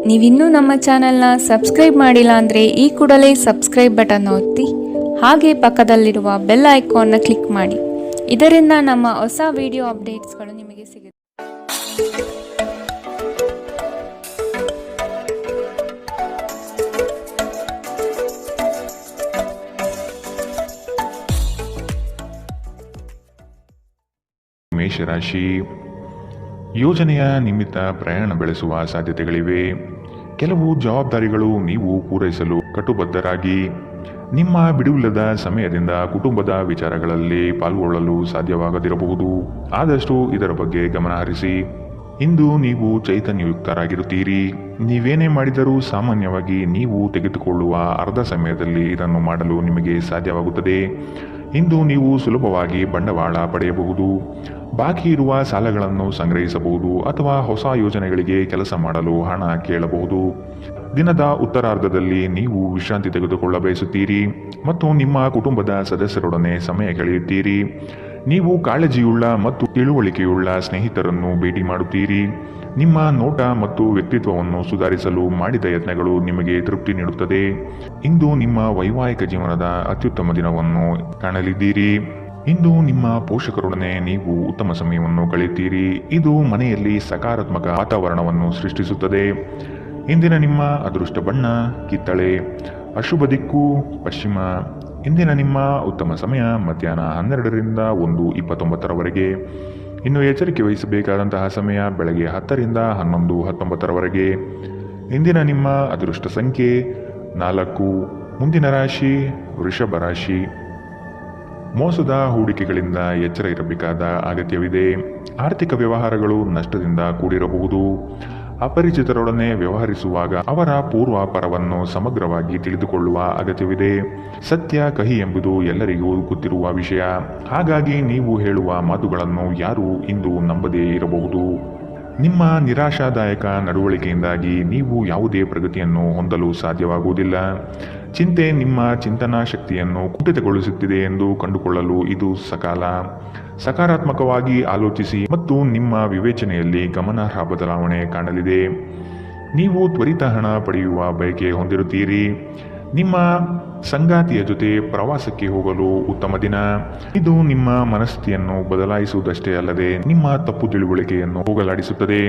ನೀವಿನ್ನೂ ನಮ್ಮ ಚಾನೆಲ್ನ ಸಬ್ಸ್ಕ್ರೈಬ್ ಮಾಡಿಲ್ಲ ಅಂದರೆ ಈ ಕೂಡಲೇ ಸಬ್ಸ್ಕ್ರೈಬ್ ಬಟನ್ ಒತ್ತಿ ಹಾಗೆ ಪಕ್ಕದಲ್ಲಿರುವ ಬೆಲ್ ಐಕಾನ್ನ ಕ್ಲಿಕ್ ಮಾಡಿ. ಇದರಿಂದ ನಮ್ಮ ಹೊಸ ವಿಡಿಯೋ ಅಪ್ಡೇಟ್ಸ್ಗಳು ನಿಮಗೆ ಸಿಗುತ್ತೆ. ಮೇಷರಾಶಿ, ಯೋಜನೆಯ ನಿಮಿತ್ತ ಪ್ರಯಾಣ ಬೆಳೆಸುವ ಸಾಧ್ಯತೆಗಳಿವೆ. ಕೆಲವು ಜವಾಬ್ದಾರಿಗಳು ನೀವು ಪೂರೈಸಲು ಕಟುಬದ್ಧರಾಗಿ ನಿಮ್ಮ ಬಿಡುವಿಲ್ಲದ ಸಮಯದಿಂದ ಕುಟುಂಬದ ವಿಚಾರಗಳಲ್ಲಿ ಪಾಲ್ಗೊಳ್ಳಲು ಸಾಧ್ಯವಾಗದಿರಬಹುದು. ಆದಷ್ಟು ಇದರ ಬಗ್ಗೆ ಗಮನ ಹರಿಸಿ. ಇಂದು ನೀವು ಚೈತನ್ಯಯುಕ್ತರಾಗಿರುತ್ತೀರಿ. ನೀವೇನೇ ಮಾಡಿದರೂ ಸಾಮಾನ್ಯವಾಗಿ ನೀವು ತೆಗೆದುಕೊಳ್ಳುವ ಅರ್ಧ ಸಮಯದಲ್ಲಿ ಇದನ್ನು ಮಾಡಲು ನಿಮಗೆ ಸಾಧ್ಯವಾಗುತ್ತದೆ. ಇಂದು ನೀವು ಸುಲಭವಾಗಿ ಬಂಡವಾಳ ಪಡೆಯಬಹುದು, ಬಾಕಿ ಇರುವ ಸಾಲಗಳನ್ನು ಸಂಗ್ರಹಿಸಬಹುದು ಅಥವಾ ಹೊಸ ಯೋಜನೆಗಳಿಗೆ ಕೆಲಸ ಮಾಡಲು ಹಣ ಕೇಳಬಹುದು. ದಿನದ ಉತ್ತರಾರ್ಧದಲ್ಲಿ ನೀವು ವಿಶ್ರಾಂತಿ ತೆಗೆದುಕೊಳ್ಳ ಬಯಸುತ್ತೀರಿ ಮತ್ತು ನಿಮ್ಮ ಕುಟುಂಬದ ಸದಸ್ಯರೊಡನೆ ಸಮಯ ಕಳೆಯುತ್ತೀರಿ. ನೀವು ಕಾಳಜಿಯುಳ್ಳ ಮತ್ತು ತಿಳುವಳಿಕೆಯುಳ್ಳ ಸ್ನೇಹಿತರನ್ನು ಭೇಟಿ ಮಾಡುತ್ತೀರಿ. ನಿಮ್ಮ ನೋಟ ಮತ್ತು ವ್ಯಕ್ತಿತ್ವವನ್ನು ಸುಧಾರಿಸಲು ಮಾಡಿದ ಯತ್ನಗಳು ನಿಮಗೆ ತೃಪ್ತಿ ನೀಡುತ್ತದೆ. ಇಂದು ನಿಮ್ಮ ವೈವಾಹಿಕ ಜೀವನದ ಅತ್ಯುತ್ತಮ ದಿನವನ್ನು ಕಾಣಲಿದ್ದೀರಿ. ಇಂದು ನಿಮ್ಮ ಪೋಷಕರೊಡನೆ ನೀವು ಉತ್ತಮ ಸಮಯವನ್ನು ಕಳೆಯುತ್ತೀರಿ. ಇದು ಮನೆಯಲ್ಲಿ ಸಕಾರಾತ್ಮಕ ವಾತಾವರಣವನ್ನು ಸೃಷ್ಟಿಸುತ್ತದೆ. ಇಂದಿನ ನಿಮ್ಮ ಅದೃಷ್ಟ ಬಣ್ಣ ಕಿತ್ತಳೆ, ಅಶುಭ ದಿಕ್ಕು ಪಶ್ಚಿಮ. ಇಂದಿನ ನಿಮ್ಮ ಉತ್ತಮ ಸಮಯ ಮಧ್ಯಾಹ್ನ 12ರಿಂದ 1:29 ಇನ್ನು ಎಚ್ಚರಿಕೆ ವಹಿಸಬೇಕಾದಂತಹ ಸಮಯ ಬೆಳಗ್ಗೆ 10ರಿಂದ 11:19 ಇಂದಿನ ನಿಮ್ಮ ಅದೃಷ್ಟ ಸಂಖ್ಯೆ 4. ಮುಂದಿನ ರಾಶಿ ವೃಷಭ ರಾಶಿ. ಮೋಸದ ಹೂಡಿಕೆಗಳಿಂದ ಎಚ್ಚರ ಇರಬೇಕಾದ ಅಗತ್ಯವಿದೆ. ಆರ್ಥಿಕ ವ್ಯವಹಾರಗಳು ನಷ್ಟದಿಂದ ಕೂಡಿರಬಹುದು. ಅಪರಿಚಿತರೊಡನೆ ವ್ಯವಹರಿಸುವಾಗ ಅವರ ಪೂರ್ವಾಪರವನ್ನು ಸಮಗ್ರವಾಗಿ ತಿಳಿದುಕೊಳ್ಳುವ ಅಗತ್ಯವಿದೆ. ಸತ್ಯ ಕಹಿ ಎಂಬುದು ಎಲ್ಲರಿಗೂ ಗೊತ್ತಿರುವ ವಿಷಯ. ಹಾಗಾಗಿ ನೀವು ಹೇಳುವ ಮಾತುಗಳನ್ನು ಯಾರೂ ಇಂದು ನಂಬದೇ ಇರಬಹುದು. ನಿಮ್ಮ ನಿರಾಶಾದಾಯಕ ನಡವಳಿಕೆಯಿಂದಾಗಿ ನೀವು ಯಾವುದೇ ಪ್ರಗತಿಯನ್ನು ಹೊಂದಲು ಸಾಧ್ಯವಾಗುವುದಿಲ್ಲ. ಚಿಂತೆ ನಿಮ್ಮ ಚಿಂತನಾ ಶಕ್ತಿಯನ್ನು ಕುಂಠಿತಗೊಳಿಸುತ್ತಿದೆ ಎಂದು ಕಂಡುಕೊಳ್ಳಲು ಇದು ಸಕಾಲ. ಸಕಾರಾತ್ಮಕವಾಗಿ ಆಲೋಚಿಸಿ ಮತ್ತು ನಿಮ್ಮ ವಿವೇಚನೆಯಲ್ಲಿ ಗಮನಾರ್ಹ ಬದಲಾವಣೆ ಕಾಣಲಿದೆ. ನೀವು ತ್ವರಿತ ಹಣ ಪಡೆಯುವ ಬಯಕೆ ಹೊಂದಿರುತ್ತೀರಿ. ನಿಮ್ಮ ಸಂಗಾತಿಯ ಜೊತೆ ಪ್ರವಾಸಕ್ಕೆ ಹೋಗಲು ಉತ್ತಮ ದಿನ. ಇದು ನಿಮ್ಮ ಮನಸ್ಥಿತಿಯನ್ನು ಬದಲಾಯಿಸುವುದಷ್ಟೇ ಅಲ್ಲದೆ ನಿಮ್ಮ ತಪ್ಪು ತಿಳುವಳಿಕೆಯನ್ನು ಹೋಗಲಾಡಿಸುತ್ತದೆ.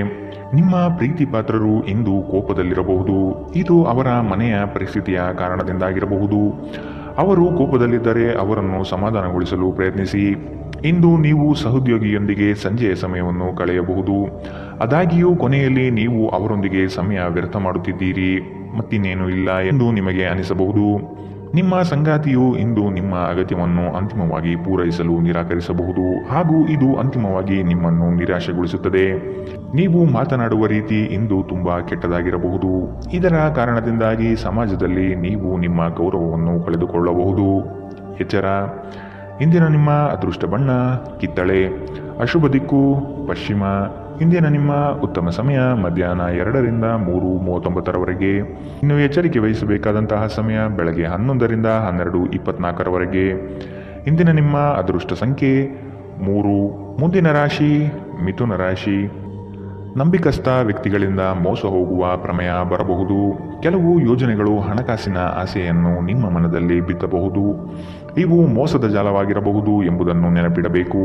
ನಿಮ್ಮ ಪ್ರೀತಿ ಪಾತ್ರರು ಇಂದು ಕೋಪದಲ್ಲಿರಬಹುದು. ಇದು ಅವರ ಮನೆಯ ಪರಿಸ್ಥಿತಿಯ ಕಾರಣದಿಂದಾಗಿರಬಹುದು. ಅವರು ಕೋಪದಲ್ಲಿದ್ದರೆ ಅವರನ್ನು ಸಮಾಧಾನಗೊಳಿಸಲು ಪ್ರಯತ್ನಿಸಿ. ಇಂದು ನೀವು ಸಹೋದ್ಯೋಗಿಯೊಂದಿಗೆ ಸಂಜೆಯ ಸಮಯವನ್ನು ಕಳೆಯಬಹುದು. ಆದಾಗ್ಯೂ ಕೊನೆಯಲ್ಲಿ ನೀವು ಅವರೊಂದಿಗೆ ಸಮಯ ವ್ಯರ್ಥ ಮಾಡುತ್ತಿದ್ದೀರಿ, ಮತ್ತಿನ್ನೇನೂ ಇಲ್ಲ ಎಂದು ನಿಮಗೆ ಅನಿಸಬಹುದು. ನಿಮ್ಮ ಸಂಗಾತಿಯು ಇಂದು ನಿಮ್ಮ ಅಗತ್ಯವನ್ನು ಅಂತಿಮವಾಗಿ ಪೂರೈಸಲು ನಿರಾಕರಿಸಬಹುದು ಹಾಗೂ ಇದು ಅಂತಿಮವಾಗಿ ನಿಮ್ಮನ್ನು ನಿರಾಶೆಗೊಳಿಸುತ್ತದೆ. ನೀವು ಮಾತನಾಡುವ ರೀತಿ ಇಂದು ತುಂಬಾ ಕೆಟ್ಟದಾಗಿರಬಹುದು. ಇದರ ಕಾರಣದಿಂದಾಗಿ ಸಮಾಜದಲ್ಲಿ ನೀವು ನಿಮ್ಮ ಗೌರವವನ್ನು ಕಳೆದುಕೊಳ್ಳಬಹುದು. ಎಚ್ಚರ. ಇಂದಿನ ನಿಮ್ಮ ಅದೃಷ್ಟ ಬಣ್ಣ ಕಿತ್ತಳೆ, ಅಶುಭ ದಿಕ್ಕು ಪಶ್ಚಿಮ. ಇಂದಿನ ನಿಮ್ಮ ಉತ್ತಮ ಸಮಯ ಮಧ್ಯಾಹ್ನ 2ರಿಂದ 3:39 ಇನ್ನು ಎಚ್ಚರಿಕೆ ವಹಿಸಬೇಕಾದಂತಹ ಸಮಯ ಬೆಳಗ್ಗೆ 11ರಿಂದ 12:24 ಇಂದಿನ ನಿಮ್ಮ ಅದೃಷ್ಟ ಸಂಖ್ಯೆ 3. ಮುಂದಿನ ರಾಶಿ ಮಿಥುನ ರಾಶಿ. ನಂಬಿಕಸ್ಥ ವ್ಯಕ್ತಿಗಳಿಂದ ಮೋಸ ಹೋಗುವ ಪ್ರಮೇಯ ಬರಬಹುದು. ಕೆಲವು ಯೋಜನೆಗಳು ಹಣಕಾಸಿನ ಆಸೆಯನ್ನು ನಿಮ್ಮ ಮನದಲ್ಲಿ ಬಿತ್ತಬಹುದು. ಇವು ಮೋಸದ ಜಾಲವಾಗಿರಬಹುದು ಎಂಬುದನ್ನು ನೆನಪಿಡಬೇಕು.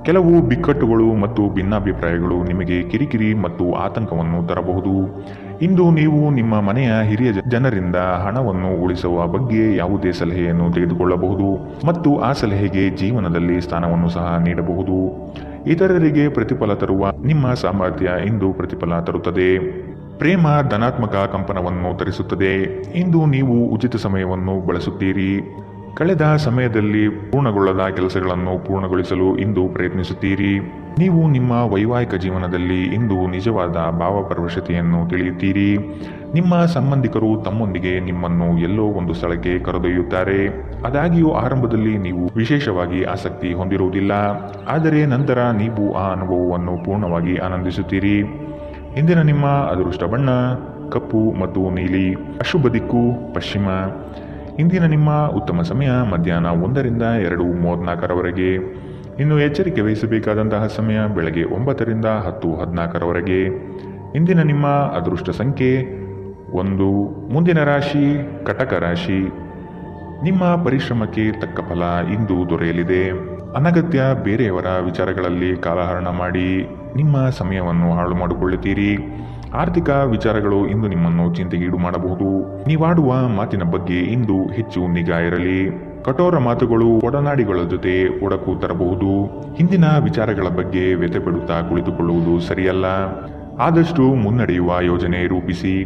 ಕೆಲವು ಬಿಕ್ಕಟ್ಟುಗಳು ಮತ್ತು ಭಿನ್ನಾಭಿಪ್ರಾಯಗಳು ನಿಮಗೆ ಕಿರಿಕಿರಿ ಮತ್ತು ಆತಂಕವನ್ನು ತರಬಹುದು. ಇಂದು ನೀವು ನಿಮ್ಮ ಮನೆಯ ಹಿರಿಯ ಜನರಿಂದ ಹಣವನ್ನು ಉಳಿಸುವ ಬಗ್ಗೆ ಯಾವುದೇ ಸಲಹೆಯನ್ನು ತೆಗೆದುಕೊಳ್ಳಬಹುದು ಮತ್ತು ಆ ಸಲಹೆಗೆ ಜೀವನದಲ್ಲಿ ಸ್ಥಾನವನ್ನು ಸಹ ನೀಡಬಹುದು. ಇತರರಿಗೆ ಪ್ರತಿಫಲ ತರುವ ನಿಮ್ಮ ಸಾಮರ್ಥ್ಯ ಇಂದು ಪ್ರತಿಫಲ ತರುತ್ತದೆ. ಪ್ರೇಮ ಧನಾತ್ಮಕ ಕಂಪನವನ್ನು ತರಿಸುತ್ತದೆ. ಇಂದು ನೀವು ಉಚಿತ ಸಮಯವನ್ನು ಬಳಸುತ್ತೀರಿ. ಕಳೆದ ಸಮಯದಲ್ಲಿ ಪೂರ್ಣಗೊಳ್ಳದ ಕೆಲಸಗಳನ್ನು ಪೂರ್ಣಗೊಳಿಸಲು ಇಂದು ಪ್ರಯತ್ನಿಸುತ್ತೀರಿ. ನೀವು ನಿಮ್ಮ ವೈವಾಹಿಕ ಜೀವನದಲ್ಲಿ ಇಂದು ನಿಜವಾದ ಭಾವಪರವಶತೆಯನ್ನು ತಿಳಿಯುತ್ತೀರಿ. ನಿಮ್ಮ ಸಂಬಂಧಿಕರು ತಮ್ಮೊಂದಿಗೆ ನಿಮ್ಮನ್ನು ಎಲ್ಲೋ ಒಂದು ಸ್ಥಳಕ್ಕೆ ಕರೆದೊಯ್ಯುತ್ತಾರೆ. ಆದಾಗ್ಯೂ ಆರಂಭದಲ್ಲಿ ನೀವು ವಿಶೇಷವಾಗಿ ಆಸಕ್ತಿ ಹೊಂದಿರುವುದಿಲ್ಲ, ಆದರೆ ನಂತರ ನೀವು ಆ ಅನುಭವವನ್ನು ಪೂರ್ಣವಾಗಿ ಆನಂದಿಸುತ್ತೀರಿ. ಇಂದಿನ ನಿಮ್ಮ ಅದೃಷ್ಟ ಬಣ್ಣ ಕಪ್ಪು ಮತ್ತು ನೀಲಿ, ಅಶುಭ ದಿಕ್ಕು ಪಶ್ಚಿಮ. ಇಂದಿನ ನಿಮ್ಮ ಉತ್ತಮ ಸಮಯ ಮಧ್ಯಾಹ್ನ 1ರಿಂದ 2:34 ಇನ್ನು ಎಚ್ಚರಿಕೆ ವಹಿಸಬೇಕಾದಂತಹ ಸಮಯ ಬೆಳಗ್ಗೆ 9ರಿಂದ 10:14 ಇಂದಿನ ನಿಮ್ಮ ಅದೃಷ್ಟ ಸಂಖ್ಯೆ 1. ಮುಂದಿನ ರಾಶಿ ಕಟಕ ರಾಶಿ. ನಿಮ್ಮ ಪರಿಶ್ರಮಕ್ಕೆ ತಕ್ಕ ಫಲ ಇಂದು ದೊರೆಯಲಿದೆ. ಅನಗತ್ಯ ಬೇರೆಯವರ ವಿಚಾರಗಳಲ್ಲಿ ಕಾಲಹರಣ ಮಾಡಿ ನಿಮ್ಮ ಸಮಯವನ್ನು ಹಾಳು ಮಾಡಿಕೊಳ್ಳುತ್ತೀರಿ. ಆರ್ಥಿಕ ವಿಚಾರಗಳು ಇಂದು ನಿಮ್ಮನ್ನು ಚಿಂತೆಗೀಡು ಮಾಡಬಹುದು. ನೀವಾಡುವ ಮಾತಿನ ಬಗ್ಗೆ ಇಂದು ಹೆಚ್ಚು ನಿಗಾ ಇರಲಿ. ಕಠೋರ ಮಾತುಗಳು ಒಡನಾಡಿಗಳ ಜೊತೆ ಒಡಕು ತರಬಹುದು. ಹಿಂದಿನ ವಿಚಾರಗಳ ಬಗ್ಗೆ ವ್ಯಥೆಪಡುತ್ತಾ ಕುಳಿತುಕೊಳ್ಳುವುದು ಸರಿಯಲ್ಲ. ಆದಷ್ಟು ಮುನ್ನಡೆಯುವ ಯೋಜನೆ ರೂಪಿಸಿ.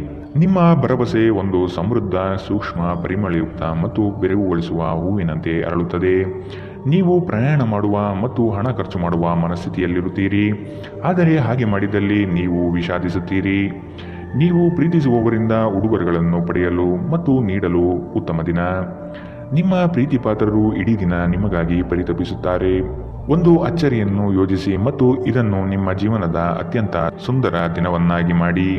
ನಿಮ್ಮ ಭರವಸೆ ಒಂದು ಸಮೃದ್ಧ, ಸೂಕ್ಷ್ಮ, ಪರಿಮಳಯುಕ್ತ ಮತ್ತು ಬೆರಗುಗೊಳಿಸುವ ಹೂವಿನಂತೆ ಅರಳುತ್ತದೆ. ನೀವು ಪ್ರಯಾಣ ಮಾಡುವ ಮತ್ತು ಹಣ ಖರ್ಚು ಮಾಡುವ ಮನಸ್ಥಿತಿಯಲ್ಲಿರುತ್ತೀರಿ. ಆದರೆ ಹಾಗೆ ಮಾಡಿದಲ್ಲಿ ನೀವು ವಿಷಾದಿಸುತ್ತೀರಿ. ನೀವು ಪ್ರೀತಿಸುವವರಿಂದ ಉಡುಗೊರೆಗಳನ್ನು ಪಡೆಯಲು ಮತ್ತು ನೀಡಲು ಉತ್ತಮ ದಿನ. ನಿಮ್ಮ ಪ್ರೀತಿ ಪಾತ್ರರು ಇಡೀ ದಿನ ನಿಮಗಾಗಿ ಪರಿತಪಿಸುತ್ತಾರೆ. ಒಂದು ಅಚ್ಚರಿಯನ್ನು ಯೋಜಿಸಿ ಮತ್ತು ಇದನ್ನು ನಿಮ್ಮ ಜೀವನದ ಅತ್ಯಂತ ಸುಂದರ ದಿನವನ್ನಾಗಿ ಮಾಡಿ.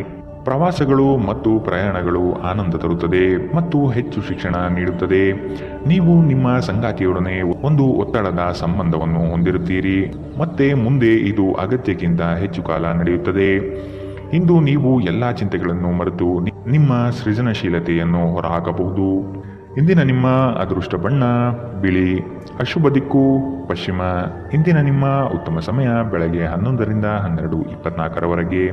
ಪ್ರವಾಸಗಳು ಮತ್ತು ಪ್ರಯಾಣಗಳು ಆನಂದ ತರುತ್ತದೆ ಮತ್ತು ಹೆಚ್ಚು ಶಿಕ್ಷಣ ನೀಡುತ್ತದೆ. ನೀವು ನಿಮ್ಮ ಸಂಗಾತಿಯೊಡನೆ ಒಂದು ಒತ್ತಡದ ಸಂಬಂಧವನ್ನು ಹೊಂದಿರುತ್ತೀರಿ ಮತ್ತೆ ಮುಂದೆ ಇದು ಅಗತ್ಯಕ್ಕಿಂತ ಹೆಚ್ಚು ಕಾಲ ನಡೆಯುತ್ತದೆ. ಇಂದು ನೀವು ಎಲ್ಲ ಚಿಂತೆಗಳನ್ನು ಮರೆತು ನಿಮ್ಮ ಸೃಜನಶೀಲತೆಯನ್ನು ಹೊರಹಾಕಬಹುದು. ಇಂದಿನ ನಿಮ್ಮ ಅದೃಷ್ಟ ಬಣ್ಣ ಬಿಳಿ. ಅಶುಭ ದಿಕ್ಕು ಪಶ್ಚಿಮ. ಇಂದಿನ ನಿಮ್ಮ ಉತ್ತಮ ಸಮಯ ಬೆಳಗ್ಗೆ 11ರಿಂದ 12:24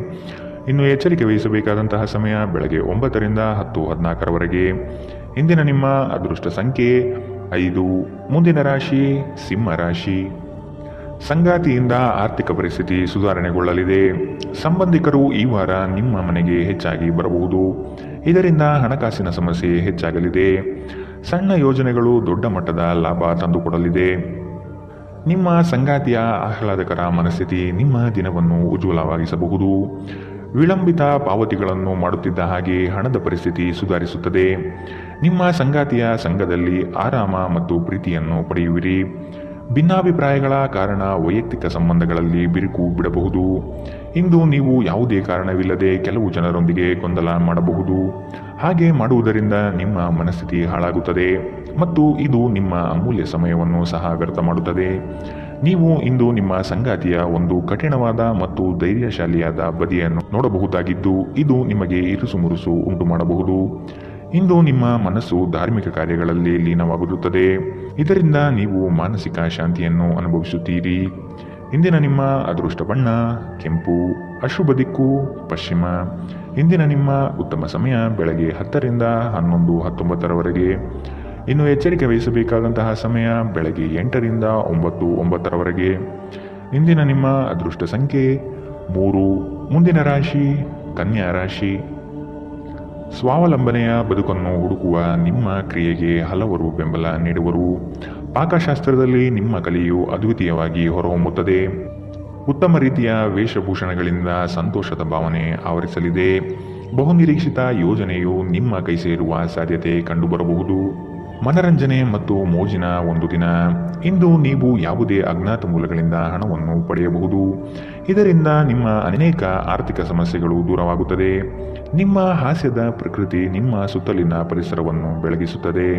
ಇನ್ನು ಎಚ್ಚರಿಕೆ ವಹಿಸಬೇಕಾದಂತಹ ಸಮಯ ಬೆಳಗ್ಗೆ 9ರಿಂದ 10:14 ಇಂದಿನ ನಿಮ್ಮ ಅದೃಷ್ಟ ಸಂಖ್ಯೆ 5. ಮುಂದಿನ ರಾಶಿ ಸಿಂಹ ರಾಶಿ. ಸಂಗಾತಿಯಿಂದ ಆರ್ಥಿಕ ಪರಿಸ್ಥಿತಿ ಸುಧಾರಣೆಗೊಳ್ಳಲಿದೆ. ಸಂಬಂಧಿಕರು ಈ ವಾರ ನಿಮ್ಮ ಮನೆಗೆ ಹೆಚ್ಚಾಗಿ ಬರಬಹುದು. ಇದರಿಂದ ಹಣಕಾಸಿನ ಸಮಸ್ಯೆ ಹೆಚ್ಚಾಗಲಿದೆ. ಸಣ್ಣ ಯೋಜನೆಗಳು ದೊಡ್ಡ ಮಟ್ಟದ ಲಾಭ ತಂದುಕೊಡಲಿದೆ. ನಿಮ್ಮ ಸಂಗಾತಿಯ ಆಹ್ಲಾದಕರ ಮನಸ್ಥಿತಿ ನಿಮ್ಮ ದಿನವನ್ನು ಉಜ್ವಲವಾಗಿಸಬಹುದು. ವಿಳಂಬಿತ ಪಾವತಿಗಳನ್ನು ಮಾಡುತ್ತಿದ್ದ ಹಾಗೆ ಹಣದ ಪರಿಸ್ಥಿತಿ ಸುಧಾರಿಸುತ್ತದೆ. ನಿಮ್ಮ ಸಂಗಾತಿಯ ಸಂಘದಲ್ಲಿ ಆರಾಮ ಮತ್ತು ಪ್ರೀತಿಯನ್ನು ಪಡೆಯುವಿರಿ. ಭಿನ್ನಾಭಿಪ್ರಾಯಗಳ ಕಾರಣ ವೈಯಕ್ತಿಕ ಸಂಬಂಧಗಳಲ್ಲಿ ಬಿರುಕು ಬಿಡಬಹುದು. ಇಂದು ನೀವು ಯಾವುದೇ ಕಾರಣವಿಲ್ಲದೆ ಕೆಲವು ಜನರೊಂದಿಗೆ ಗೊಂದಲ ಮಾಡಬಹುದು. ಹಾಗೆ ಮಾಡುವುದರಿಂದ ನಿಮ್ಮ ಮನಸ್ಥಿತಿ ಹಾಳಾಗುತ್ತದೆ ಮತ್ತು ಇದು ನಿಮ್ಮ ಅಮೂಲ್ಯ ಸಮಯವನ್ನು ಸಹ ವ್ಯರ್ಥ ಮಾಡುತ್ತದೆ. ನೀವು ಇಂದು ನಿಮ್ಮ ಸಂಗಾತಿಯ ಒಂದು ಕಠಿಣವಾದ ಮತ್ತು ಧೈರ್ಯಶಾಲಿಯಾದ ಬದಿಯನ್ನು ನೋಡಬಹುದಾಗಿದ್ದು ಇದು ನಿಮಗೆ ಇರುಸುಮುರುಸು ಉಂಟು ಮಾಡಬಹುದು. ಇಂದು ನಿಮ್ಮ ಮನಸ್ಸು ಧಾರ್ಮಿಕ ಕಾರ್ಯಗಳಲ್ಲಿ ಲೀನವಾಗುತ್ತದೆ. ಇದರಿಂದ ನೀವು ಮಾನಸಿಕ ಶಾಂತಿಯನ್ನು ಅನುಭವಿಸುತ್ತೀರಿ. ಇಂದಿನ ನಿಮ್ಮ ಅದೃಷ್ಟ ಬಣ್ಣ ಕೆಂಪು. ಅಶುಭ ದಿಕ್ಕು ಪಶ್ಚಿಮ. ಇಂದಿನ ನಿಮ್ಮ ಉತ್ತಮ ಸಮಯ ಬೆಳಗ್ಗೆ 10ರಿಂದ 11:19 ಇನ್ನು ಎಚ್ಚರಿಕೆ ವಹಿಸಬೇಕಾದಂತಹ ಸಮಯ ಬೆಳಗ್ಗೆ 8ರಿಂದ 9:09 ಇಂದಿನ ನಿಮ್ಮ ಅದೃಷ್ಟ ಸಂಖ್ಯೆ 3. ಮುಂದಿನ ರಾಶಿ ಕನ್ಯಾ ರಾಶಿ. ಸ್ವಾವಲಂಬನೆಯ ಬದುಕನ್ನು ಹುಡುಕುವ ನಿಮ್ಮ ಕ್ರಿಯೆಗೆ ಹಲವರು ಬೆಂಬಲ ನೀಡುವರು. ಪಾಕಶಾಸ್ತ್ರದಲ್ಲಿ ನಿಮ್ಮ ಕಲೆಯು ಅದ್ವಿತೀಯವಾಗಿ ಹೊರಹೊಮ್ಮುತ್ತದೆ. ಉತ್ತಮ ರೀತಿಯ ವೇಷಭೂಷಣಗಳಿಂದ ಸಂತೋಷದ ಭಾವನೆ ಆವರಿಸಲಿದೆ. ಬಹುನಿರೀಕ್ಷಿತ ಯೋಜನೆಯು ನಿಮ್ಮ ಕೈ ಸೇರುವ ಸಾಧ್ಯತೆ ಕಂಡುಬರಬಹುದು. ಮನರಂಜನೆ ಮತ್ತು ಮೋಜಿನ ಒಂದು ದಿನ. ಇಂದು ನೀವು ಯಾವುದೇ ಅಜ್ಞಾತ ಮೂಲಗಳಿಂದ ಹಣವನ್ನು ಪಡೆಯಬಹುದು. ಇದರಿಂದ ನಿಮ್ಮ ಅನೇಕ ಆರ್ಥಿಕ ಸಮಸ್ಯೆಗಳು ದೂರವಾಗುತ್ತದೆ. ನಿಮ್ಮ ಹಾಸ್ಯದ ಪ್ರಕೃತಿ ನಿಮ್ಮ ಸುತ್ತಲಿನ ಪರಿಸರವನ್ನು ಬೆಳಗಿಸುತ್ತದೆ.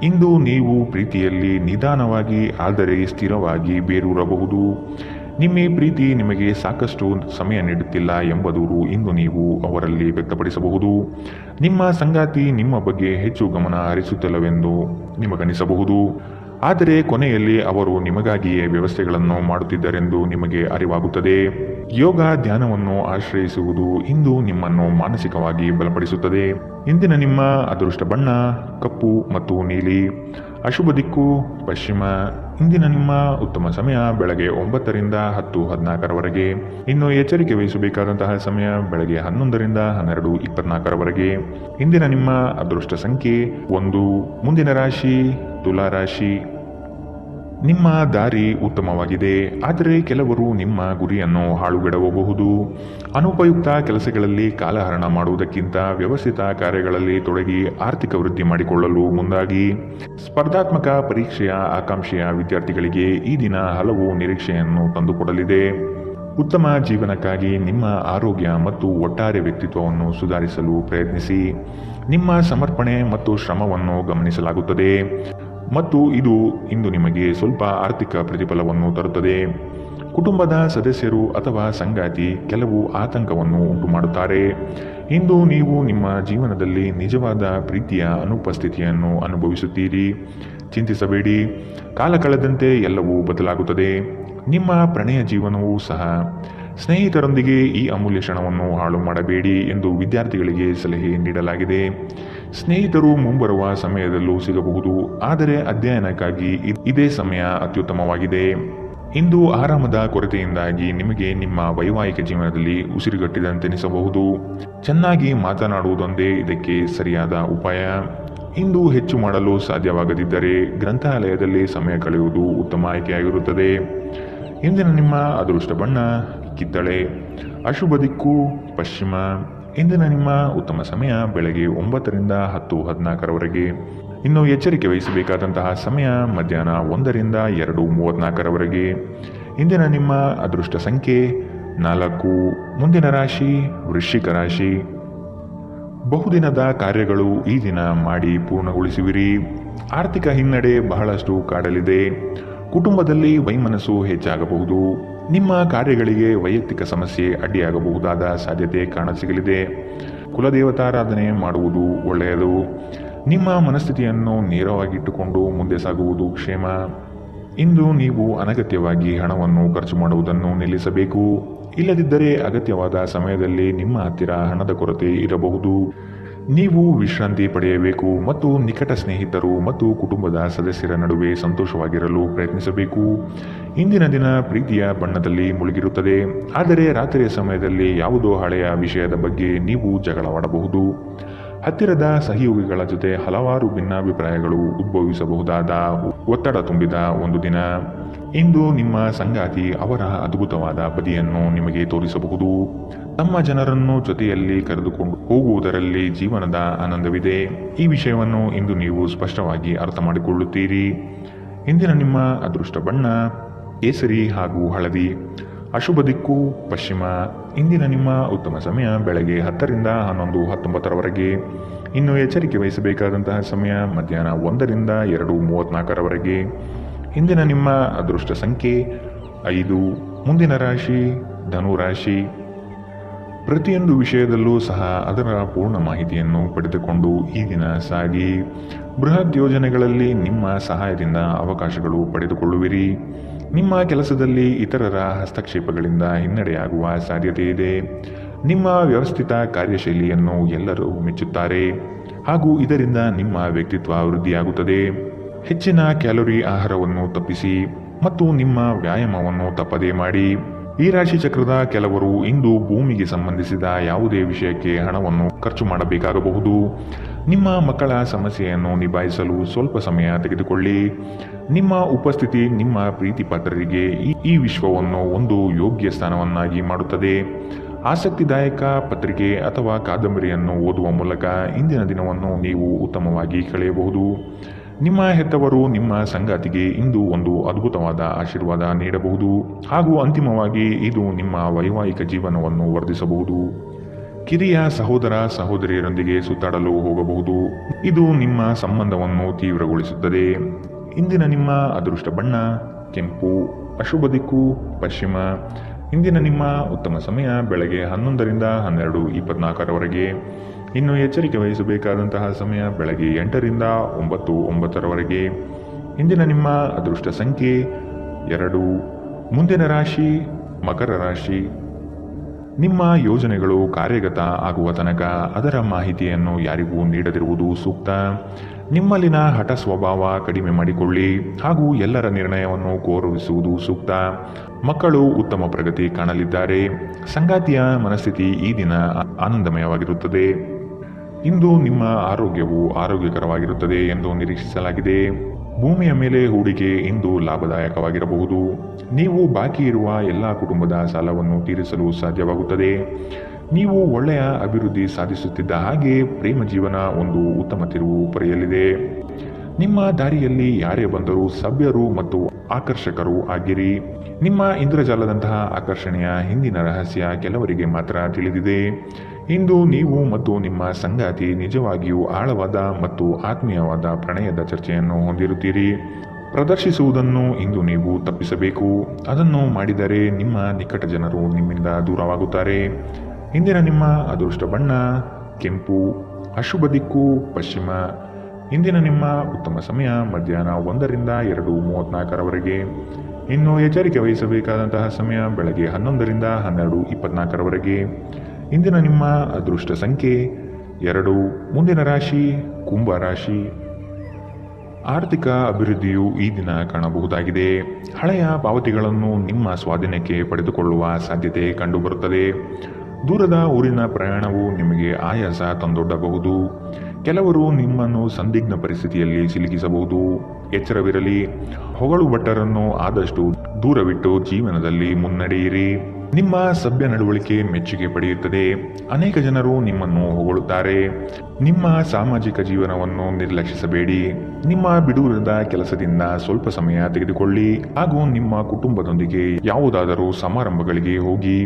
ಇಂದು ನೀವು ಪ್ರೀತಿಯಲ್ಲಿ ನಿಧಾನವಾಗಿ ಆದರೆ ಸ್ಥಿರವಾಗಿ ಬೇರೂರಬಹುದು. ನಿಮ್ಮ ಪ್ರೀತಿ ನಿಮಗೆ ಸಾಕಷ್ಟು ಸಮಯ ನೀಡುತ್ತಿಲ್ಲ ಎಂಬ ದೂರು ಇಂದು ನೀವು ಅವರಲ್ಲಿ ವ್ಯಕ್ತಪಡಿಸಬಹುದು. ನಿಮ್ಮ ಸಂಗಾತಿ ನಿಮ್ಮ ಬಗ್ಗೆ ಹೆಚ್ಚು ಗಮನ ಹರಿಸುತ್ತಿಲ್ಲವೆಂದು ನಿಮಗನಿಸಬಹುದು. ಆದರೆ ಕೊನೆಯಲ್ಲಿ ಅವರು ನಿಮಗಾಗಿಯೇ ವ್ಯವಸ್ಥೆಗಳನ್ನು ಮಾಡುತ್ತಿದ್ದರೆಂದು ನಿಮಗೆ ಅರಿವಾಗುತ್ತದೆ. ಯೋಗ ಧ್ಯಾನವನ್ನು ಆಶ್ರಯಿಸುವುದು ಇಂದು ನಿಮ್ಮನ್ನು ಮಾನಸಿಕವಾಗಿ ಬಲಪಡಿಸುತ್ತದೆ. ಇಂದಿನ ನಿಮ್ಮ ಅದೃಷ್ಟ ಬಣ್ಣ ಕಪ್ಪು ಮತ್ತು ನೀಲಿ. ಅಶುಭ ದಿಕ್ಕು ಪಶ್ಚಿಮ. ಇಂದಿನ ನಿಮ್ಮ ಉತ್ತಮ ಸಮಯ ಬೆಳಗ್ಗೆ 9ರಿಂದ 10:14 ಇನ್ನು ಎಚ್ಚರಿಕೆ ವಹಿಸಬೇಕಾದಂತಹ ಸಮಯ ಬೆಳಗ್ಗೆ 11ರಿಂದ 12:24 ಇಂದಿನ ನಿಮ್ಮ ಅದೃಷ್ಟ ಸಂಖ್ಯೆ 1. ಮುಂದಿನ ರಾಶಿ ತುಲಾ ರಾಶಿ. ನಿಮ್ಮ ದಾರಿ ಉತ್ತಮವಾಗಿದೆ, ಆದರೆ ಕೆಲವರು ನಿಮ್ಮ ಗುರಿಯನ್ನು ಹಾಳುಗೆಡವಬಹುದು. ಅನುಪಯುಕ್ತ ಕೆಲಸಗಳಲ್ಲಿ ಕಾಲಹರಣ ಮಾಡುವುದಕ್ಕಿಂತ ವ್ಯವಸ್ಥಿತ ಕಾರ್ಯಗಳಲ್ಲಿ ತೊಡಗಿ ಆರ್ಥಿಕ ವೃದ್ಧಿ ಮಾಡಿಕೊಳ್ಳಲು ಮುಂದಾಗಿ. ಸ್ಪರ್ಧಾತ್ಮಕ ಪರೀಕ್ಷೆಯ ಆಕಾಂಕ್ಷೆಯ ವಿದ್ಯಾರ್ಥಿಗಳಿಗೆ ಈ ದಿನ ಹಲವು ನಿರೀಕ್ಷೆಯನ್ನು ತಂದುಕೊಡಲಿದೆ. ಉತ್ತಮ ಜೀವನಕ್ಕಾಗಿ ನಿಮ್ಮ ಆರೋಗ್ಯ ಮತ್ತು ಒಟ್ಟಾರೆ ವ್ಯಕ್ತಿತ್ವವನ್ನು ಸುಧಾರಿಸಲು ಪ್ರಯತ್ನಿಸಿ. ನಿಮ್ಮ ಸಮರ್ಪಣೆ ಮತ್ತು ಶ್ರಮವನ್ನು ಗಮನಿಸಲಾಗುತ್ತದೆ ಮತ್ತು ಇದು ಇಂದು ನಿಮಗೆ ಸ್ವಲ್ಪ ಆರ್ಥಿಕ ಪ್ರತಿಫಲವನ್ನು ತರುತ್ತದೆ. ಕುಟುಂಬದ ಸದಸ್ಯರು ಅಥವಾ ಸಂಗಾತಿ ಕೆಲವು ಆತಂಕವನ್ನು ಉಂಟು ಮಾಡುತ್ತಾರೆ. ಇಂದು ನೀವು ನಿಮ್ಮ ಜೀವನದಲ್ಲಿ ನಿಜವಾದ ಪ್ರೀತಿಯ ಅನುಪಸ್ಥಿತಿಯನ್ನು ಅನುಭವಿಸುತ್ತೀರಿ. ಚಿಂತಿಸಬೇಡಿ, ಕಾಲ ಕಳೆದಂತೆ ಎಲ್ಲವೂ ಬದಲಾಗುತ್ತದೆ. ನಿಮ್ಮ ಪ್ರಣಯ ಜೀವನವೂ ಸಹ. ಸ್ನೇಹಿತರೊಂದಿಗೆ ಈ ಅಮೂಲ್ಯ ಕ್ಷಣವನ್ನು ಹಾಳು ಮಾಡಬೇಡಿ ಎಂದು ವಿದ್ಯಾರ್ಥಿಗಳಿಗೆ ಸಲಹೆ ನೀಡಲಾಗಿದೆ. ಸ್ನೇಹಿತರು ಮುಂಬರುವ ಸಮಯದಲ್ಲೂ ಸಿಗಬಹುದು, ಆದರೆ ಅಧ್ಯಯನಕ್ಕಾಗಿ ಇದೇ ಸಮಯ ಅತ್ಯುತ್ತಮವಾಗಿದೆ. ಇಂದು ಆರಾಮದ ಕೊರತೆಯಿಂದಾಗಿ ನಿಮಗೆ ನಿಮ್ಮ ವೈವಾಹಿಕ ಜೀವನದಲ್ಲಿ ಉಸಿರುಗಟ್ಟಿದಂತೆನಿಸಬಹುದು. ಚೆನ್ನಾಗಿ ಮಾತನಾಡುವುದೊಂದೇ ಇದಕ್ಕೆ ಸರಿಯಾದ ಉಪಾಯ. ಇಂದು ಹೆಚ್ಚು ಮಾಡಲು ಸಾಧ್ಯವಾಗದಿದ್ದರೆ ಗ್ರಂಥಾಲಯದಲ್ಲಿ ಸಮಯ ಕಳೆಯುವುದು ಉತ್ತಮ ಆಯ್ಕೆಯಾಗಿರುತ್ತದೆ. ಇಂದಿನ ನಿಮ್ಮ ಅದೃಷ್ಟ ಬಣ್ಣ ಕಿತ್ತಳೆ, ಅಶುಭ ದಿಕ್ಕು ಪಶ್ಚಿಮ. ಇಂದಿನ ನಿಮ್ಮ ಉತ್ತಮ ಸಮಯ ಬೆಳಗ್ಗೆ 9ರಿಂದ 10:14ರವರೆಗೆ. ಇನ್ನು ಎಚ್ಚರಿಕೆ ವಹಿಸಬೇಕಾದಂತಹ ಸಮಯ ಮಧ್ಯಾಹ್ನ 1ರಿಂದ 2:34ರವರೆಗೆ. ಇಂದಿನ ನಿಮ್ಮ ಅದೃಷ್ಟ ಸಂಖ್ಯೆ 4. ಮುಂದಿನ ರಾಶಿ ವೃಶ್ಚಿಕ ರಾಶಿ. ಬಹುದಿನದ ಕಾರ್ಯಗಳು ಈ ದಿನ ಮಾಡಿ ಪೂರ್ಣಗೊಳಿಸುವಿರಿ. ಆರ್ಥಿಕ ಹಿನ್ನಡೆ ಬಹಳಷ್ಟು ಕಾಡಲಿದೆ. ಕುಟುಂಬದಲ್ಲಿ ವೈಮನಸ್ಸು ಹೆಚ್ಚಾಗಬಹುದು. ನಿಮ್ಮ ಕಾರ್ಯಗಳಿಗೆ ವೈಯಕ್ತಿಕ ಸಮಸ್ಯೆ ಅಡ್ಡಿಯಾಗಬಹುದಾದ ಸಾಧ್ಯತೆ ಕಾಣಸಿಗಲಿದೆ. ಕುಲದೇವತಾರಾಧನೆ ಮಾಡುವುದು ಒಳ್ಳೆಯದು. ನಿಮ್ಮ ಮನಸ್ಥಿತಿಯನ್ನು ನೇರವಾಗಿಟ್ಟುಕೊಂಡು ಮುಂದೆ ಸಾಗುವುದು ಕ್ಷೇಮ. ಇಂದು ನೀವು ಅನಗತ್ಯವಾಗಿ ಹಣವನ್ನು ಖರ್ಚು ಮಾಡುವುದನ್ನು ನಿಲ್ಲಿಸಬೇಕು. ಇಲ್ಲದಿದ್ದರೆ ಅಗತ್ಯವಾದ ಸಮಯದಲ್ಲಿ ನಿಮ್ಮ ಹತ್ತಿರ ಹಣದ ಕೊರತೆ ಇರಬಹುದು. ನೀವು ವಿಶ್ರಾಂತಿ ಪಡೆಯಬೇಕು ಮತ್ತು ನಿಕಟ ಸ್ನೇಹಿತರು ಮತ್ತು ಕುಟುಂಬದ ಸದಸ್ಯರ ನಡುವೆ ಸಂತೋಷವಾಗಿರಲು ಪ್ರಯತ್ನಿಸಬೇಕು. ಇಂದಿನ ದಿನ ಪ್ರೀತಿಯ ಬಣ್ಣದಲ್ಲಿ ಮುಳುಗಿರುತ್ತದೆ, ಆದರೆ ರಾತ್ರಿಯ ಸಮಯದಲ್ಲಿ ಯಾವುದೋ ಹಳೆಯ ವಿಷಯದ ಬಗ್ಗೆ ನೀವು ಜಗಳವಾಡಬಹುದು. ಹತ್ತಿರದ ಸಹಯೋಗಿಗಳ ಜೊತೆ ಹಲವಾರು ಭಿನ್ನಾಭಿಪ್ರಾಯಗಳು ಉದ್ಭವಿಸಬಹುದಾದ ಒತ್ತಡ ತುಂಬಿದ ಒಂದು ದಿನ. ಇಂದು ನಿಮ್ಮ ಸಂಗಾತಿ ಅವರ ಅದ್ಭುತವಾದ ಬದಿಯನ್ನು ನಿಮಗೆ ತೋರಿಸಬಹುದು. ತಮ್ಮ ಜನರನ್ನು ಜೊತೆಯಲ್ಲಿ ಕರೆದುಕೊಂಡು ಹೋಗುವುದರಲ್ಲಿ ಜೀವನದ ಆನಂದವಿದೆ. ಈ ವಿಷಯವನ್ನು ಇಂದು ನೀವು ಸ್ಪಷ್ಟವಾಗಿ ಅರ್ಥ ಮಾಡಿಕೊಳ್ಳುತ್ತೀರಿ. ಇಂದಿನ ನಿಮ್ಮ ಅದೃಷ್ಟ ಬಣ್ಣ ಕೇಸರಿ ಹಾಗೂ ಹಳದಿ, ಅಶುಭ ದಿಕ್ಕು ಪಶ್ಚಿಮ. ಇಂದಿನ ನಿಮ್ಮ ಉತ್ತಮ ಸಮಯ ಬೆಳಗ್ಗೆ 10ರಿಂದ 11:19ರವರೆಗೆ. ಇನ್ನು ಎಚ್ಚರಿಕೆ ವಹಿಸಬೇಕಾದಂತಹ ಸಮಯ ಮಧ್ಯಾಹ್ನ 1ರಿಂದ 2:34ರವರೆಗೆ. ಇಂದಿನ ನಿಮ್ಮ ಅದೃಷ್ಟ ಸಂಖ್ಯೆ 5. ಮುಂದಿನ ರಾಶಿ ಧನು ರಾಶಿ. ಪ್ರತಿಯೊಂದು ವಿಷಯದಲ್ಲೂ ಸಹ ಅದರ ಪೂರ್ಣ ಮಾಹಿತಿಯನ್ನು ಪಡೆದುಕೊಂಡು ಈ ದಿನ ಸಾಗಿ. ಬೃಹತ್ ಯೋಜನೆಗಳಲ್ಲಿ ನಿಮ್ಮ ಸಹಾಯದಿಂದ ಅವಕಾಶಗಳು ಪಡೆದುಕೊಳ್ಳುವಿರಿ. ನಿಮ್ಮ ಕೆಲಸದಲ್ಲಿ ಇತರರ ಹಸ್ತಕ್ಷೇಪಗಳಿಂದ ಹಿನ್ನಡೆಯಾಗುವ ಸಾಧ್ಯತೆ ಇದೆ. ನಿಮ್ಮ ವ್ಯವಸ್ಥಿತ ಕಾರ್ಯಶೈಲಿಯನ್ನು ಎಲ್ಲರೂ ಮೆಚ್ಚುತ್ತಾರೆ ಹಾಗೂ ಇದರಿಂದ ನಿಮ್ಮ ವ್ಯಕ್ತಿತ್ವ ವೃದ್ಧಿಯಾಗುತ್ತದೆ. ಹೆಚ್ಚಿನ ಕ್ಯಾಲೋರಿ ಆಹಾರವನ್ನು ತಪ್ಪಿಸಿ ಮತ್ತು ನಿಮ್ಮ ವ್ಯಾಯಾಮವನ್ನು ತಪ್ಪದೇ ಮಾಡಿ. ಈ ರಾಶಿ ಚಕ್ರದ ಕೆಲವರು ಇಂದು ಭೂಮಿಗೆ ಸಂಬಂಧಿಸಿದ ಯಾವುದೇ ವಿಷಯಕ್ಕೆ ಹಣವನ್ನು ಖರ್ಚು ಮಾಡಬೇಕಾಗಬಹುದು. ನಿಮ್ಮ ಮಕ್ಕಳ ಸಮಸ್ಯೆಯನ್ನು ನಿಭಾಯಿಸಲು ಸ್ವಲ್ಪ ಸಮಯ ತೆಗೆದುಕೊಳ್ಳಿ. ನಿಮ್ಮ ಉಪಸ್ಥಿತಿ ನಿಮ್ಮ ಪ್ರೀತಿ ಪಾತ್ರರಿಗೆ ಈ ವಿಶ್ವವನ್ನು ಒಂದು ಯೋಗ್ಯ ಸ್ಥಾನವನ್ನಾಗಿ ಮಾಡುತ್ತದೆ. ಆಸಕ್ತಿದಾಯಕ ಪತ್ರಿಕೆ ಅಥವಾ ಕಾದಂಬರಿಯನ್ನು ಓದುವ ಮೂಲಕ ಇಂದಿನ ದಿನವನ್ನು ನೀವು ಉತ್ತಮವಾಗಿ ಕಳೆಯಬಹುದು. ನಿಮ್ಮ ಹೆತ್ತವರು ನಿಮ್ಮ ಸಂಗಾತಿಗೆ ಇಂದು ಒಂದು ಅದ್ಭುತವಾದ ಆಶೀರ್ವಾದ ನೀಡಬಹುದು ಹಾಗೂ ಅಂತಿಮವಾಗಿ ಇದು ನಿಮ್ಮ ವೈವಾಹಿಕ ಜೀವನವನ್ನು ವರ್ಧಿಸಬಹುದು. ಕಿರಿಯ ಸಹೋದರ ಸಹೋದರಿಯರೊಂದಿಗೆ ಸುತ್ತಾಡಲು ಹೋಗಬಹುದು. ಇದು ನಿಮ್ಮ ಸಂಬಂಧವನ್ನು ತೀವ್ರಗೊಳಿಸುತ್ತದೆ. ಇಂದಿನ ನಿಮ್ಮ ಅದೃಷ್ಟ ಬಣ್ಣ ಕೆಂಪು, ಅಶುಭ ದಿಕ್ಕು ಪಶ್ಚಿಮ. ಇಂದಿನ ನಿಮ್ಮ ಉತ್ತಮ ಸಮಯ ಬೆಳಗ್ಗೆ 11ರಿಂದ 12:24ರವರೆಗೆ. ಇನ್ನು ಎಚ್ಚರಿಕೆ ವಹಿಸಬೇಕಾದಂತಹ ಸಮಯ ಬೆಳಗ್ಗೆ 8ರಿಂದ 9:09ರವರೆಗೆ. ಇಂದಿನ ನಿಮ್ಮ ಅದೃಷ್ಟ ಸಂಖ್ಯೆ 2. ಮುಂದಿನ ರಾಶಿ ಮಕರ ರಾಶಿ. ನಿಮ್ಮ ಯೋಜನೆಗಳು ಕಾರ್ಯಗತ ಆಗುವ ತನಕ ಅದರ ಮಾಹಿತಿಯನ್ನು ಯಾರಿಗೂ ನೀಡದಿರುವುದು ಸೂಕ್ತ. ನಿಮ್ಮಲ್ಲಿನ ಹಠ ಸ್ವಭಾವ ಕಡಿಮೆ ಮಾಡಿಕೊಳ್ಳಿ ಹಾಗೂ ಎಲ್ಲರ ನಿರ್ಣಯವನ್ನು ಗೌರವಿಸುವುದು ಸೂಕ್ತ. ಮಕ್ಕಳು ಉತ್ತಮ ಪ್ರಗತಿ ಕಾಣಲಿದ್ದಾರೆ. ಸಂಗಾತಿಯ ಮನಸ್ಥಿತಿ ಈ ದಿನ ಆನಂದಮಯವಾಗಿರುತ್ತದೆ. ಇಂದು ನಿಮ್ಮ ಆರೋಗ್ಯವು ಆರೋಗ್ಯಕರವಾಗಿರುತ್ತದೆ ಎಂದು ನಿರೀಕ್ಷಿಸಲಾಗಿದೆ. ಭೂಮಿಯ ಮೇಲೆ ಹೂಡಿಕೆ ಇಂದು ಲಾಭದಾಯಕವಾಗಿರಬಹುದು. ನೀವು ಬಾಕಿ ಇರುವ ಎಲ್ಲ ಕುಟುಂಬದ ಸಾಲವನ್ನು ತೀರಿಸಲು ಸಾಧ್ಯವಾಗುತ್ತದೆ. ನೀವು ಒಳ್ಳೆಯ ಅಭಿವೃದ್ಧಿ ಸಾಧಿಸುತ್ತಿದ್ದ ಹಾಗೆ ಪ್ರೇಮ ಜೀವನ ಒಂದು ಉತ್ತಮ ತಿರುವು ಪಡೆಯಲಿದೆ. ನಿಮ್ಮ ದಾರಿಯಲ್ಲಿ ಯಾರೇ ಬಂದರೂ ಸಭ್ಯರು ಮತ್ತು ಆಕರ್ಷಕರು ಆಗಿರಿ. ನಿಮ್ಮ ಇಂದ್ರಜಾಲದಂತಹ ಆಕರ್ಷಣೆಯ ಹಿಂದಿನ ರಹಸ್ಯ ಕೆಲವರಿಗೆ ಮಾತ್ರ ತಿಳಿದಿದೆ. ಇಂದು ನೀವು ಮತ್ತು ನಿಮ್ಮ ಸಂಗಾತಿ ನಿಜವಾಗಿಯೂ ಆಳವಾದ ಮತ್ತು ಆತ್ಮೀಯವಾದ ಪ್ರಣಯದ ಚರ್ಚೆಯನ್ನು ಹೊಂದಿರುತ್ತೀರಿ. ಪ್ರದರ್ಶಿಸುವುದನ್ನು ಇಂದು ನೀವು ತಪ್ಪಿಸಬೇಕು. ಅದನ್ನು ಮಾಡಿದರೆ ನಿಮ್ಮ ನಿಕಟ ಜನರು ನಿಮ್ಮಿಂದ ದೂರವಾಗುತ್ತಾರೆ. ಇಂದಿನ ನಿಮ್ಮ ಅದೃಷ್ಟ ಬಣ್ಣ ಕೆಂಪು, ಅಶುಭ ದಿಕ್ಕು ಪಶ್ಚಿಮ. ಇಂದಿನ ನಿಮ್ಮ ಉತ್ತಮ ಸಮಯ ಮಧ್ಯಾಹ್ನ 1ರಿಂದ 2:34ರವರೆಗೆ. ಇನ್ನು ಎಚ್ಚರಿಕೆ ವಹಿಸಬೇಕಾದಂತಹ ಸಮಯ ಬೆಳಗ್ಗೆ 11ರಿಂದ 12:24ರವರೆಗೆ. ಇಂದಿನ ನಿಮ್ಮ ಅದೃಷ್ಟ ಸಂಖ್ಯೆ 2. ಮುಂದಿನ ರಾಶಿ ಕುಂಭ ರಾಶಿ. ಆರ್ಥಿಕ ಅಭಿವೃದ್ಧಿಯು ಈ ದಿನ ಕಾಣಬಹುದಾಗಿದೆ. ಹಳೆಯ ಪಾವತಿಗಳನ್ನು ನಿಮ್ಮ ಸ್ವಾಧೀನಕ್ಕೆ ಪಡೆದುಕೊಳ್ಳುವ ಸಾಧ್ಯತೆ ಕಂಡುಬರುತ್ತದೆ. ದೂರದ ಊರಿನ ಪ್ರಯಾಣವು ನಿಮಗೆ ಆಯಾಸ ತಂದೊಡ್ಡಬಹುದು. ಕೆಲವರು ನಿಮ್ಮನ್ನು ಸಂದಿಗ್ಧ ಪರಿಸ್ಥಿತಿಯಲ್ಲಿ ಸಿಲುಕಿಸಬಹುದು. ಎಚ್ಚರವಿರಲಿ. ಹೊಗಳು ಭಟ್ಟರನ್ನು ಆದಷ್ಟು ದೂರವಿಟ್ಟು ಜೀವನದಲ್ಲಿ ಮುನ್ನಡೆಯಿರಿ. ನಿಮ್ಮ ಸಭ್ಯ ನಡವಳಿಕೆ ಮೆಚ್ಚುಗೆ ಪಡೆಯುತ್ತದೆ. ಅನೇಕ ಜನರು ನಿಮ್ಮನ್ನು ಹೊಗಳುತ್ತಾರೆ. ನಿಮ್ಮ ಸಾಮಾಜಿಕ ಜೀವನವನ್ನು ನಿರ್ಲಕ್ಷಿಸಬೇಡಿ. ನಿಮ್ಮ ಬಿಡುವಿರದ ಕೆಲಸದಿಂದ ಸ್ವಲ್ಪ ಸಮಯ ತೆಗೆದುಕೊಳ್ಳಿ ಹಾಗೂ ನಿಮ್ಮ ಕುಟುಂಬದೊಂದಿಗೆ ಯಾವುದಾದರೂ ಸಮಾರಂಭಗಳಿಗೆ ಹೋಗಿ.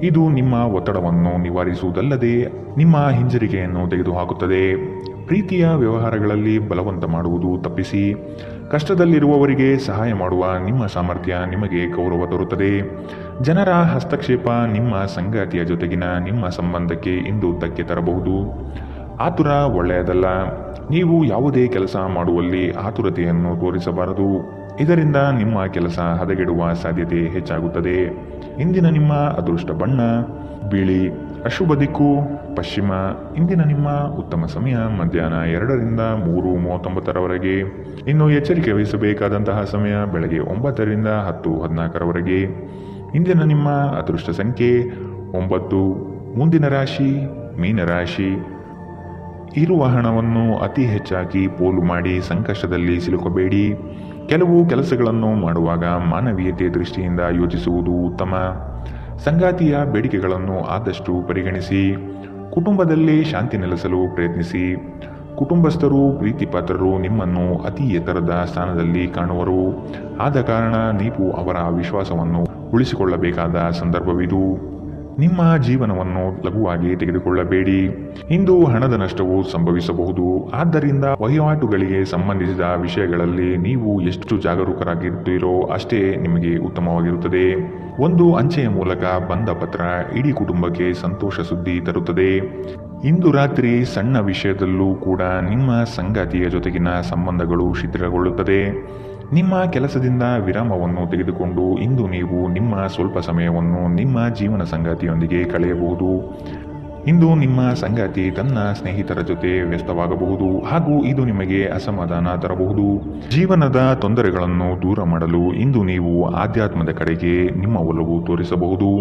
ಇದು ನಿಮ್ಮ ಒತ್ತಡವನ್ನು ನಿವಾರಿಸುವುದಲ್ಲದೆ ನಿಮ್ಮ ಹಿಂಜರಿಕೆಯನ್ನು ತೆಗೆದುಹಾಕುತ್ತದೆ. ಪ್ರೀತಿಯ ವ್ಯವಹಾರಗಳಲ್ಲಿ ಬಲವಂತ ಮಾಡುವುದು ತಪ್ಪಿಸಿ. ಕಷ್ಟದಲ್ಲಿರುವವರಿಗೆ ಸಹಾಯ ಮಾಡುವ ನಿಮ್ಮ ಸಾಮರ್ಥ್ಯ ನಿಮಗೆ ಗೌರವ ತರುತ್ತದೆ. ಜನರ ಹಸ್ತಕ್ಷೇಪ ನಿಮ್ಮ ಸಂಗಾತಿಯ ಜೊತೆಗಿನ ನಿಮ್ಮ ಸಂಬಂಧಕ್ಕೆ ಇಂದು ಧಕ್ಕೆ ತರಬಹುದು. ಆತುರ ಒಳ್ಳೆಯದಲ್ಲ. ನೀವು ಯಾವುದೇ ಕೆಲಸ ಮಾಡುವಲ್ಲಿ ಆತುರತೆಯನ್ನು ತೋರಿಸಬಾರದು. ಇದರಿಂದ ನಿಮ್ಮ ಕೆಲಸ ಹದಗೆಡುವ ಸಾಧ್ಯತೆ ಹೆಚ್ಚಾಗುತ್ತದೆ. ಇಂದಿನ ನಿಮ್ಮ ಅದೃಷ್ಟ ಬಣ್ಣ ಬಿಳಿ, ಅಶುಭ ದಿಕ್ಕು ಪಶ್ಚಿಮ. ಇಂದಿನ ನಿಮ್ಮ ಉತ್ತಮ ಸಮಯ ಮಧ್ಯಾಹ್ನ 2ರಿಂದ 3:39ರವರೆಗೆ. ಇನ್ನು ಎಚ್ಚರಿಕೆ ವಹಿಸಬೇಕಾದಂತಹ ಸಮಯ ಬೆಳಗ್ಗೆ 9ರಿಂದ 10:14ರವರೆಗೆ. ಇಂದಿನ ನಿಮ್ಮ ಅದೃಷ್ಟ ಸಂಖ್ಯೆ 9. ಮುಂದಿನ ರಾಶಿ ಮೀನರಾಶಿ. ಇರುವ ಹಣವನ್ನು ಅತಿ ಹೆಚ್ಚಾಗಿ ಪೋಲು ಮಾಡಿ ಸಂಕಷ್ಟದಲ್ಲಿ ಸಿಲುಕಬೇಡಿ. ಕೆಲವು ಕೆಲಸಗಳನ್ನು ಮಾಡುವಾಗ ಮಾನವೀಯತೆ ದೃಷ್ಟಿಯಿಂದ ಯೋಚಿಸುವುದು ಉತ್ತಮ. ಸಂಗಾತಿಯ ಬೇಡಿಕೆಗಳನ್ನು ಆದಷ್ಟು ಪರಿಗಣಿಸಿ. ಕುಟುಂಬದಲ್ಲಿ ಶಾಂತಿ ನೆಲೆಸಲು ಪ್ರಯತ್ನಿಸಿ. ಕುಟುಂಬಸ್ಥರು ಪ್ರೀತಿಪಾತ್ರರು ನಿಮ್ಮನ್ನು ಅತಿ ಎತ್ತರದ ಸ್ಥಾನದಲ್ಲಿ ಕಾಣುವರು. ಆದ ಕಾರಣ ನೀವು ಅವರ ವಿಶ್ವಾಸವನ್ನು ಉಳಿಸಿಕೊಳ್ಳಬೇಕಾದ ಸಂದರ್ಭವಿದು. ನಿಮ್ಮ ಜೀವನವನ್ನು ಲಘುವಾಗಿ ತೆಗೆದುಕೊಳ್ಳಬೇಡಿ. ಇಂದು ಹಣದ ನಷ್ಟವು ಸಂಭವಿಸಬಹುದು. ಆದ್ದರಿಂದ ವಹಿವಾಟುಗಳಿಗೆ ಸಂಬಂಧಿಸಿದ ವಿಷಯಗಳಲ್ಲಿ ನೀವು ಎಷ್ಟು ಜಾಗರೂಕರಾಗಿರುತ್ತೀರೋ ಅಷ್ಟೇ ನಿಮಗೆ ಉತ್ತಮವಾಗಿರುತ್ತದೆ. ಒಂದು ಅಂಚೆಯ ಮೂಲಕ ಬಂದ ಪತ್ರ ಇಡೀ ಕುಟುಂಬಕ್ಕೆ ಸಂತೋಷ ಸುದ್ದಿ ತರುತ್ತದೆ. ಇಂದು ರಾತ್ರಿ ಸಣ್ಣ ವಿಷಯದಲ್ಲೂ ಕೂಡ ನಿಮ್ಮ ಸಂಗಾತಿಯ ಜೊತೆಗಿನ ಸಂಬಂಧಗಳು ಶಿಥಿಲಗೊಳ್ಳುತ್ತದೆ. ನಿಮ್ಮ ಕೆಲಸದಿಂದ ವಿರಾಮವನ್ನು ತೆಗೆದುಕೊಂಡು ಇಂದು ನೀವು ನಿಮ್ಮ ಸ್ವಲ್ಪ ಸಮಯವನ್ನು ನಿಮ್ಮ ಜೀವನ ಸಂಗಾತಿಯೊಂದಿಗೆ ಕಳೆಯಬಹುದು. ಇಂದು ನಿಮ್ಮ ಸಂಗಾತಿ ತನ್ನ ಸ್ನೇಹಿತರ ಜೊತೆ ವ್ಯಸ್ತವಾಗಬಹುದು ಹಾಗೂ ಇದು ನಿಮಗೆ ಅಸಮಾಧಾನ ತರಬಹುದು. ಜೀವನದ ತೊಂದರೆಗಳನ್ನು ದೂರ ಮಾಡಲು ಇಂದು ನೀವು ಆಧ್ಯಾತ್ಮದ ಕಡೆಗೆ ನಿಮ್ಮ ಒಲವು ತೋರಿಸಬಹುದು.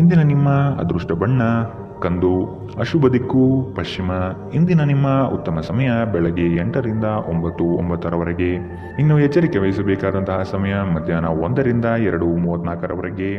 ಇಂದಿನ ನಿಮ್ಮ ಅದೃಷ್ಟ ಬಣ್ಣ ಕಂದು, ಅಶುಭ ದಿಕ್ಕು ಪಶ್ಚಿಮ. ಇಂದಿನ ನಿಮ್ಮ ಉತ್ತಮ ಸಮಯ ಬೆಳಗ್ಗೆ 8ರಿಂದ 9:09ರವರೆಗೆ. ಇನ್ನು ಎಚ್ಚರಿಕೆ ವಹಿಸಬೇಕಾದಂತಹ ಸಮಯ ಮಧ್ಯಾಹ್ನ 1ರಿಂದ 2:34ರವರೆಗೆ.